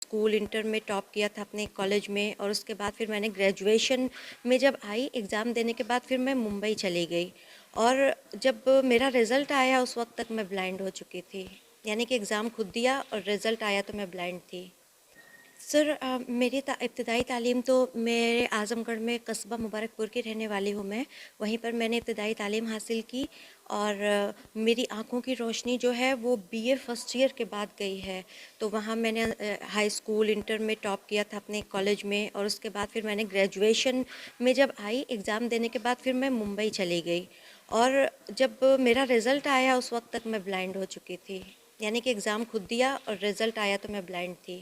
School inter میں top کیا تھا اپنے کالج میں، اور اس کے بعد پھر میں نے گریجویشن میں جب آئی ایگزام دینے کے بعد پھر میں ممبئی چلی گئی، اور جب میرا رزلٹ آیا اس وقت تک میں بلائنڈ ہو چکی تھی، یعنی کہ ایگزام خود دیا اور رزلٹ آیا تو میں بلائنڈ تھی۔ سر میری ابتدائی تعلیم تو میرے اعظم گڑھ میں قصبہ مبارک پور کی رہنے والی ہوں میں، وہیں پر میں نے ابتدائی تعلیم حاصل کی، اور میری آنکھوں کی روشنی جو ہے وہ بی اے فرسٹ ایئر کے بعد گئی ہے۔ تو وہاں میں نے ہائی اسکول انٹر میں ٹاپ کیا تھا اپنے کالج میں، اور اس کے بعد پھر میں نے گریجویشن میں جب آئی ایگزام دینے کے بعد پھر میں ممبئی چلی گئی، اور جب میرا رزلٹ آیا اس وقت تک میں بلائنڈ ہو چکی تھی، یعنی کہ ایگزام خود دیا اور رزلٹ آیا تو میں بلائنڈ تھی۔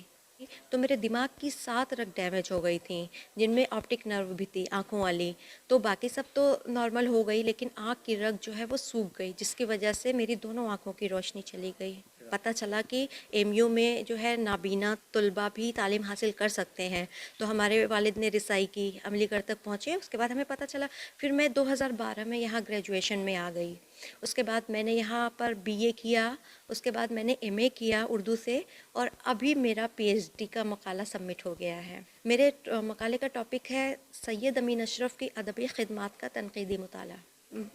تو میرے دماغ کی 7 رگ ڈیمیج ہو گئی تھیں، جن میں آپٹک نرو بھی تھی آنکھوں والی، تو باقی سب تو نارمل ہو گئی، لیکن آنکھ کی رگ جو ہے وہ سوکھ گئی، جس کی وجہ سے میری دونوں آنکھوں کی روشنی چلی گئی۔ پتہ چلا کہ ایم یو میں جو ہے نابینا طلباء بھی تعلیم حاصل کر سکتے ہیں، تو ہمارے والد نے رسائی کی، عملی گڑھ تک پہنچے، اس کے بعد ہمیں پتہ چلا، پھر میں 2012 میں یہاں گریجویشن میں آ گئی۔ اس کے بعد میں نے یہاں پر بی اے کیا، اس کے بعد میں نے ایم اے کیا اردو سے، اور ابھی میرا پی ایچ ڈی کا مقالہ سبمٹ ہو گیا ہے۔ میرے مقالے کا ٹاپک ہے سید امین اشرف کی ادبی خدمات کا تنقیدی مطالعہ۔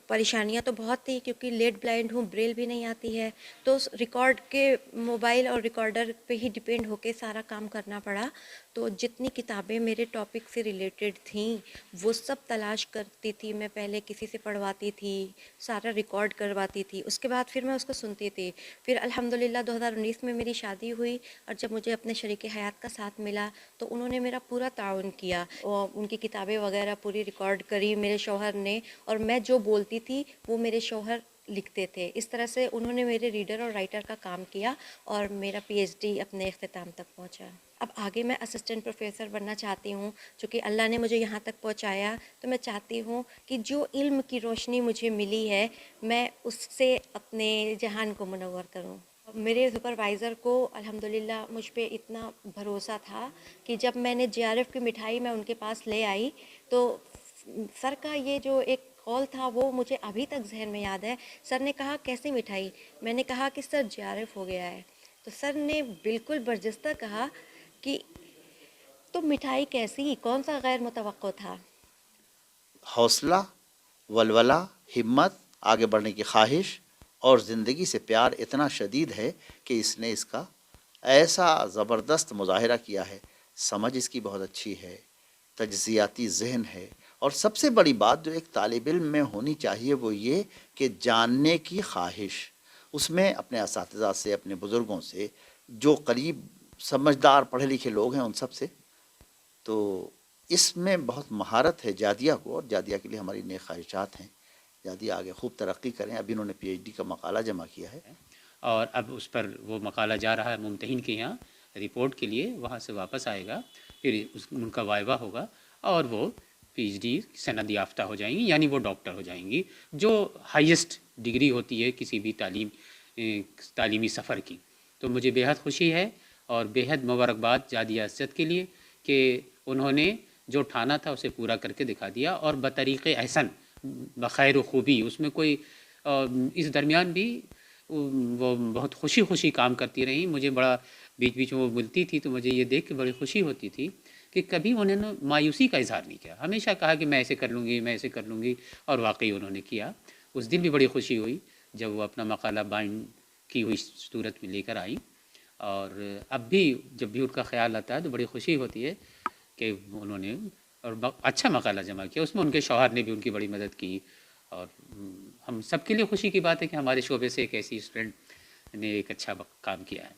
پریشانیاں تو بہت تھی، کیونکہ لیٹ بلائنڈ ہوں، بریل بھی نہیں آتی ہے، تو ریکارڈ کے موبائل اور ریکارڈر پہ ہی ڈپینڈ ہو کے سارا کام کرنا پڑا۔ تو جتنی کتابیں میرے ٹاپک سے ریلیٹڈ تھیں وہ سب تلاش کرتی تھی میں، پہلے کسی سے پڑھواتی تھی، سارا ریکارڈ کرواتی تھی، اس کے بعد پھر میں اس کو سنتی تھی۔ پھر الحمدللہ 2019 میں میری شادی ہوئی، اور جب مجھے اپنے شریک حیات کا ساتھ ملا تو انہوں نے میرا پورا تعاون کیا، اور ان کی کتابیں وغیرہ پوری ریکارڈ کری میرے شوہر نے، اور میں جو بولتی تھی وہ میرے شوہر لکھتے تھے۔ اس طرح سے انہوں نے میرے ریڈر اور رائٹر کا کام کیا، اور میرا پی ایچ ڈی اپنے اختتام تک پہنچا۔ اب آگے میں اسسٹنٹ پروفیسر بننا چاہتی ہوں، چونکہ اللہ نے مجھے یہاں تک پہنچایا، تو میں چاہتی ہوں کہ جو علم کی روشنی مجھے ملی ہے میں اس سے اپنے جہان کو منور کروں۔ میرے سپروائزر کو الحمدللہ مجھ پہ اتنا بھروسہ تھا کہ جب میں نے جے آر ایف کی مٹھائی میں ان کے پاس لے آئی، تو سر کا یہ جو ایک قول تھا وہ مجھے ابھی تک ذہن میں یاد ہے۔ سر نے کہا کیسی مٹھائی؟ میں نے کہا کہ سر جے آر ایف ہو گیا ہے۔ تو سر نے بالکل برجستہ کہا کہ تو مٹھائی کیسی، کون سا غیر متوقع تھا؟ حوصلہ، ولولہ، ہمت، آگے بڑھنے کی خواہش اور زندگی سے پیار اتنا شدید ہے کہ اس نے اس کا ایسا زبردست مظاہرہ کیا ہے۔ سمجھ اس کی بہت اچھی ہے، تجزیاتی ذہن ہے، اور سب سے بڑی بات جو ایک طالب علم میں ہونی چاہیے وہ یہ کہ جاننے کی خواہش۔ اس میں اپنے اساتذہ سے، اپنے بزرگوں سے، جو قریب سمجھدار پڑھے لکھے لوگ ہیں ان سب سے، تو اس میں بہت مہارت ہے جادیہ کو، اور جادیہ کے لیے ہماری نیک خواہشات ہیں۔ جادیہ آگے خوب ترقی کریں۔ ابھی انہوں نے پی ایچ ڈی کا مقالہ جمع کیا ہے، اور اب اس پر وہ مقالہ جا رہا ہے ممتحن کے یہاں رپورٹ کے لیے، وہاں سے واپس آئے گا، پھر ان کا وائوہ ہوگا، اور وہ پی ایچ ڈی سند یافتہ ہو جائیں گی، یعنی وہ ڈاکٹر ہو جائیں گی، جو ہائیسٹ ڈگری ہوتی ہے کسی بھی تعلیمی سفر کی۔ تو مجھے بیحد خوشی ہے اور بیحد مبارکباد جادیہ اسد کے لیے کہ انہوں نے جو ٹھانا تھا اسے پورا کر کے دکھا دیا، اور بطریق احسن، بخیر و خوبی۔ اس میں کوئی اس درمیان بھی وہ بہت خوشی کام کرتی رہیں۔ مجھے بڑا بیچ بیچ میں وہ ملتی تھی تو مجھے یہ دیکھ کے بڑی خوشی ہوتی تھی کہ کبھی انہوں نے مایوسی کا اظہار نہیں کیا، ہمیشہ کہا کہ میں ایسے کر لوں گی، میں ایسے کر لوں گی، اور واقعی انہوں نے کیا۔ اس دن بھی بڑی خوشی ہوئی جب وہ اپنا مقالہ بائنڈ کی ہوئی صورت میں لے کر آئیں، اور اب بھی جب بھی ان کا خیال آتا ہے تو بڑی خوشی ہوتی ہے کہ انہوں نے اور اچھا مقالہ جمع کیا۔ اس میں ان کے شوہر نے بھی ان کی بڑی مدد کی، اور ہم سب کے لیے خوشی کی بات ہے کہ ہمارے شعبے سے ایک ایسی اسٹوڈنٹ نے ایک اچھا کام کیا ہے۔